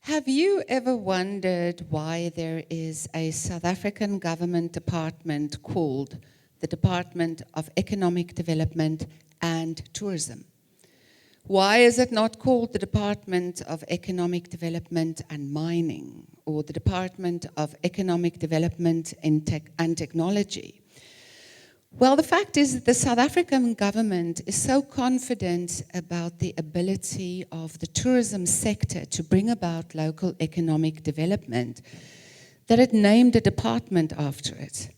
Have you ever wondered why there is a South African government department called the Department of Economic Development and Tourism? Why is it not called the Department of Economic Development and Mining, or the Department of Economic Development and Technology? Well, the fact is that the South African government is so confident about the ability of the tourism sector to bring about local economic development that it named a department after it.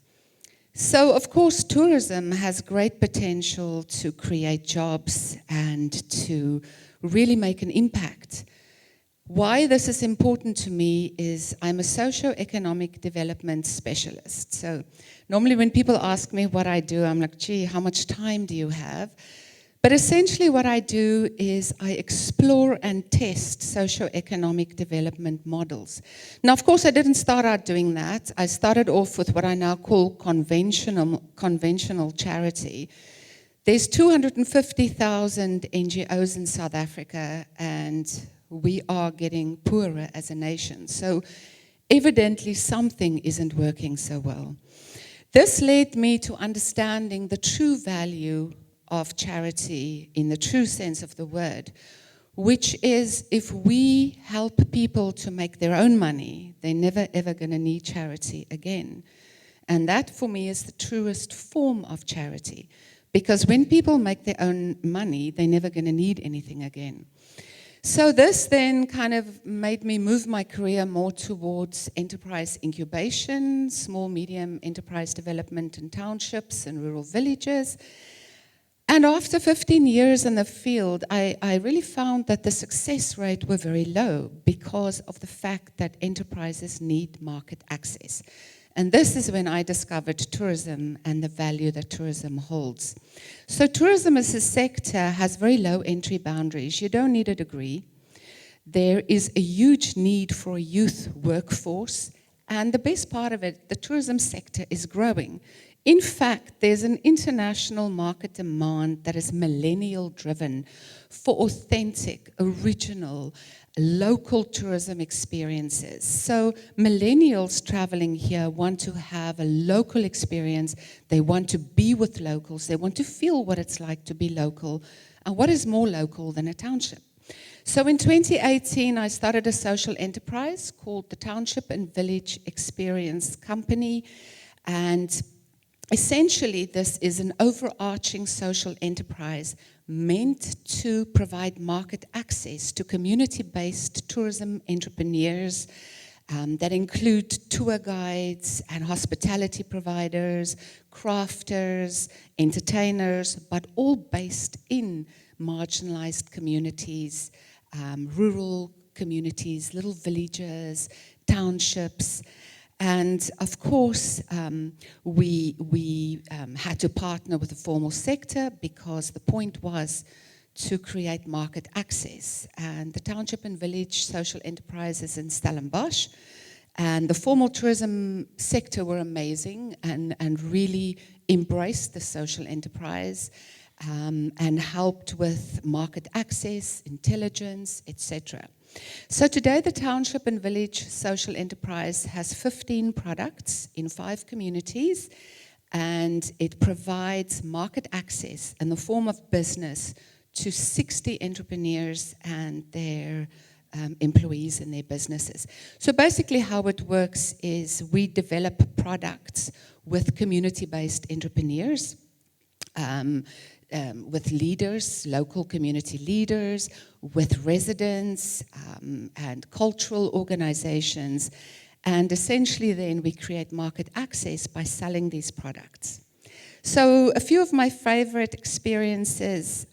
So, of course, tourism has great potential to create jobs and to really make an impact. Why this is important to me is I'm a socio-economic development specialist. So normally when people ask me what I do, I'm like, gee, how much time do you have? But essentially what I do is I explore and test socio-economic development models. Now, of course, I didn't start out doing that. I started off with what I now call conventional charity. There's 250,000 NGOs in South Africa, and we are getting poorer as a nation. So evidently something isn't working so well. This led me to understanding the true value of charity in the true sense of the word, which is if we help people to make their own money, they're never ever going to need charity again. And that for me is the truest form of charity, because when people make their own money, they're never going to need anything again. So this then kind of made me move my career more towards enterprise incubation, small, medium enterprise development in townships and rural villages. And after 15 years in the field, I really found that the success rate were very low because of the fact that enterprises need market access. And this is when I discovered tourism and the value that tourism holds. So tourism as a sector has very low entry boundaries. You don't need a degree. There is a huge need for a youth workforce. And the best part of it, the tourism sector is growing. In fact, there's an international market demand that is millennial driven for authentic, original, local tourism experiences. So millennials traveling here want to have a local experience. They want to be with locals. They want to feel what it's like to be local. And what is more local than a township? So in 2018, I started a social enterprise called the Township and Village Experience Company. And essentially, this is an overarching social enterprise meant to provide market access to community-based tourism entrepreneurs that include tour guides and hospitality providers, crafters, entertainers, but all based in marginalized communities, rural communities, little villages, townships. And of course, we had to partner with the formal sector because the point was to create market access. And the Township and Village Social Enterprises in Stellenbosch and the formal tourism sector were amazing and really embraced the social enterprise and helped with market access, intelligence, etc. So today the Township and Village Social Enterprise has 15 products in 5 communities, and it provides market access in the form of business to 60 entrepreneurs and their employees in their businesses. So basically how it works is we develop products with community-based entrepreneurs, with leaders, local community leaders, with residents and cultural organizations. And essentially then we create market access by selling these products. So a few of my favorite experiences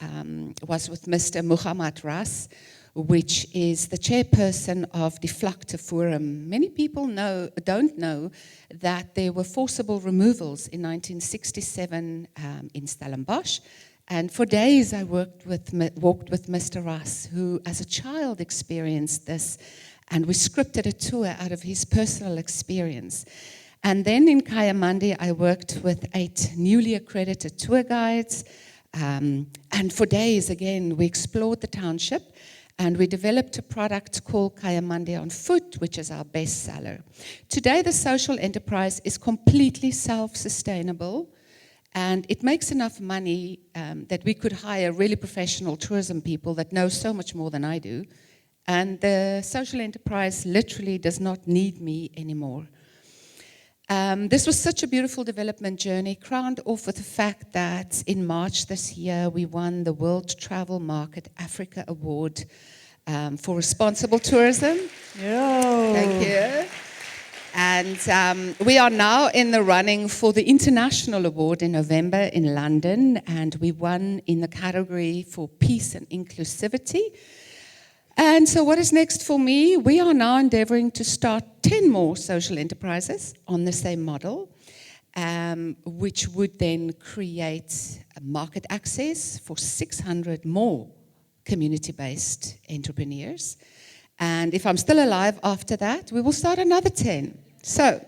was with Mr. Muhammad Ras, which is the chairperson of Die Vlakte Forum. Many people don't know that there were forcible removals in 1967 in Stellenbosch. And for days I walked with Mr. Ras, who as a child experienced this, and we scripted a tour out of his personal experience. And then in Kayamandi, I worked with 8 newly accredited tour guides. And for days, again, we explored the township. And we developed a product called Kayamandi on Foot, which is our best seller. Today, the social enterprise is completely self-sustainable, and it makes enough money that we could hire really professional tourism people that know so much more than I do. And the social enterprise literally does not need me anymore. This was such a beautiful development journey, crowned off with the fact that in March this year, we won the World Travel Market Africa Award for responsible tourism. Yo. Thank you. And we are now in the running for the International Award in November in London, and we won in the category for peace and inclusivity. And so what is next for me? We are now endeavoring to start 10 more social enterprises on the same model, which would then create market access for 600 more community-based entrepreneurs. And if I'm still alive after that, we will start another 10. So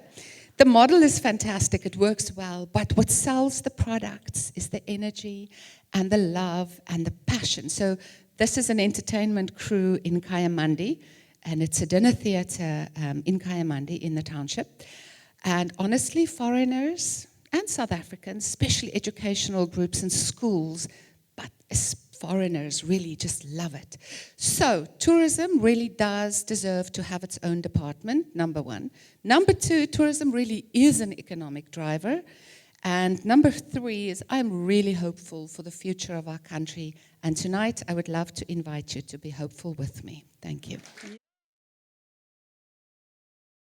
the model is fantastic, it works well, but what sells the products is the energy and the love and the passion. So this is an entertainment crew in Kayamandi, and it's a dinner theatre in Kayamandi in the township. And honestly, foreigners and South Africans, especially educational groups and schools, but foreigners really just love it. So tourism really does deserve to have its own department, number one. Number two, tourism really is an economic driver. And number three is I'm really hopeful for the future of our country. And tonight I would love to invite you to be hopeful with me. Thank you.